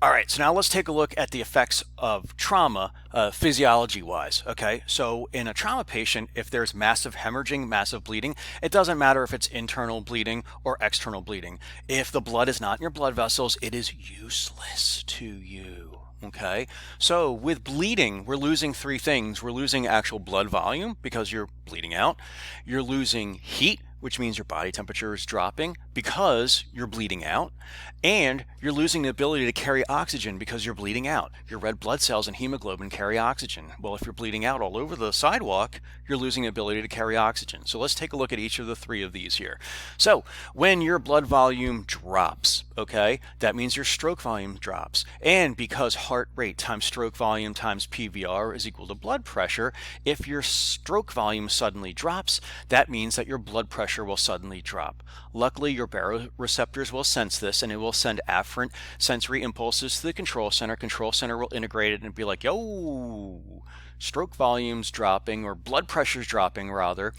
All right, so now let's take a look at the effects of trauma physiology-wise, okay? So in a trauma patient, if there's massive hemorrhaging, massive bleeding, it doesn't matter if it's internal bleeding or external bleeding. If the blood is not in your blood vessels, it is useless to you. Okay, so with bleeding, we're losing three things. We're losing actual blood volume because you're bleeding out. You're losing heat, which means your body temperature is dropping because you're bleeding out. And you're losing the ability to carry oxygen because you're bleeding out. Your red blood cells and hemoglobin carry oxygen. Well, if you're bleeding out all over the sidewalk, you're losing the ability to carry oxygen. So let's take a look at each of the three of these here. So when your blood volume drops, okay, that means your stroke volume drops. And because heart rate times stroke volume times PVR is equal to blood pressure, if your stroke volume suddenly drops, that means that your blood pressure will suddenly drop. Luckily, your baroreceptors will sense this, and it will send afferent sensory impulses to the control center. Control center will integrate it and be like, yo, stroke volume's dropping, or blood pressure's dropping rather.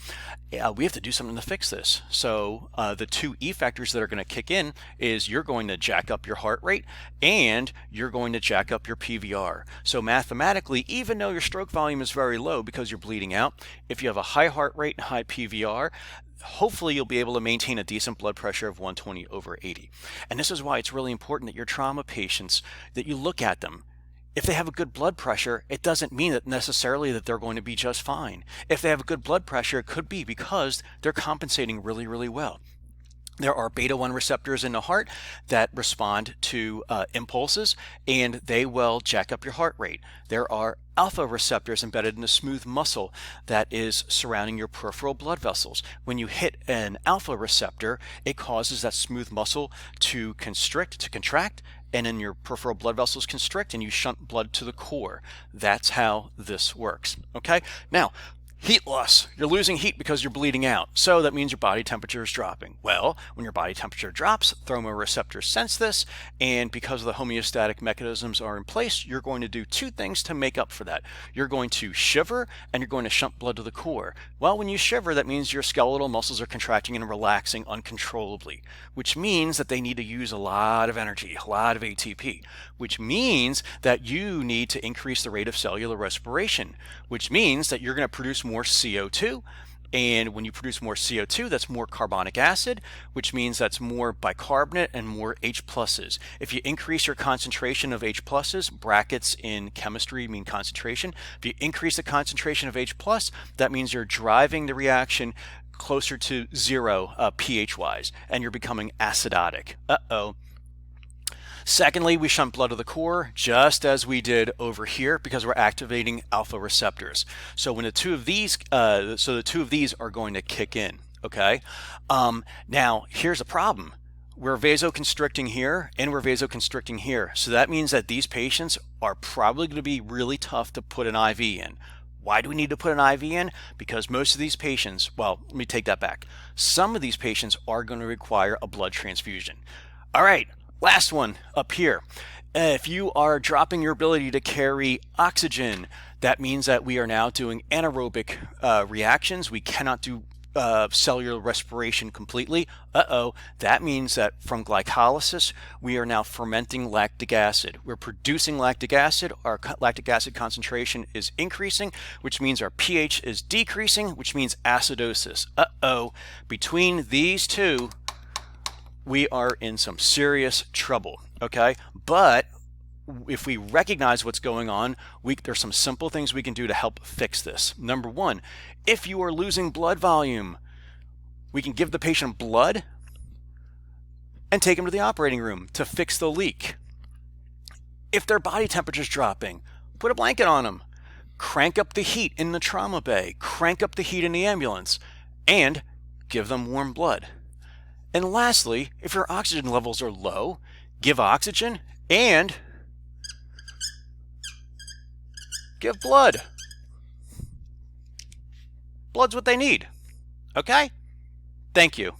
We have to do something to fix this. So the two E factors that are going to kick in is you're going to jack up your heart rate and you're going to jack up your PVR. So mathematically, even though your stroke volume is very low because you're bleeding out, if you have a high heart rate and high PVR, hopefully you'll be able to maintain a decent blood pressure of 120/80. And this is why it's really important that your trauma patients, that you look at them. If they have a good blood pressure, it doesn't mean that necessarily that they're going to be just fine. If they have a good blood pressure, it could be because they're compensating really, really well. There are beta 1 receptors in the heart that respond to impulses, and they will jack up your heart rate. There are alpha receptors embedded in the smooth muscle that is surrounding your peripheral blood vessels. When you hit an alpha receptor, it causes that smooth muscle to constrict, to contract, and then your peripheral blood vessels constrict and you shunt blood to the core. That's how this works. Okay? Now, heat loss. You're losing heat because you're bleeding out. So that means your body temperature is dropping. Well, when your body temperature drops, thermoreceptors sense this, and because the homeostatic mechanisms are in place, you're going to do two things to make up for that. You're going to shiver and you're going to shunt blood to the core. Well, when you shiver, that means your skeletal muscles are contracting and relaxing uncontrollably, which means that they need to use a lot of energy, a lot of ATP, which means that you need to increase the rate of cellular respiration, which means that you're going to produce more CO2, and when you produce more CO2, that's more carbonic acid, which means that's more bicarbonate and more H pluses. If you increase your concentration of H pluses, brackets in chemistry mean concentration, if you increase the concentration of H plus, that means you're driving the reaction closer to zero pH wise, and you're becoming acidotic. Secondly, we shunt blood to the core just as we did over here because we're activating alpha receptors. So when the two of these are going to kick in. Okay. Now here's a problem. We're vasoconstricting here and we're vasoconstricting here. So that means that these patients are probably going to be really tough to put an IV in. Why do we need to put an IV in? Because most of these patients, well, let me take that back. Some of these patients are going to require a blood transfusion. All right. Last one up here. If you are dropping your ability to carry oxygen, that means that we are now doing anaerobic reactions. We cannot do cellular respiration completely. That means that from glycolysis, we are now fermenting lactic acid. We're producing lactic acid. Our lactic acid concentration is increasing, which means our pH is decreasing, which means acidosis. Between these two, we are in some serious trouble, okay? But if we recognize what's going on, there's some simple things we can do to help fix this. Number one, if you are losing blood volume, we can give the patient blood and take them to the operating room to fix the leak. If their body temperature is dropping, put a blanket on them. Crank up the heat in the trauma bay. Crank up the heat in the ambulance. And give them warm blood. And lastly, if your oxygen levels are low, give oxygen and give blood. Blood's what they need. Okay? Thank you.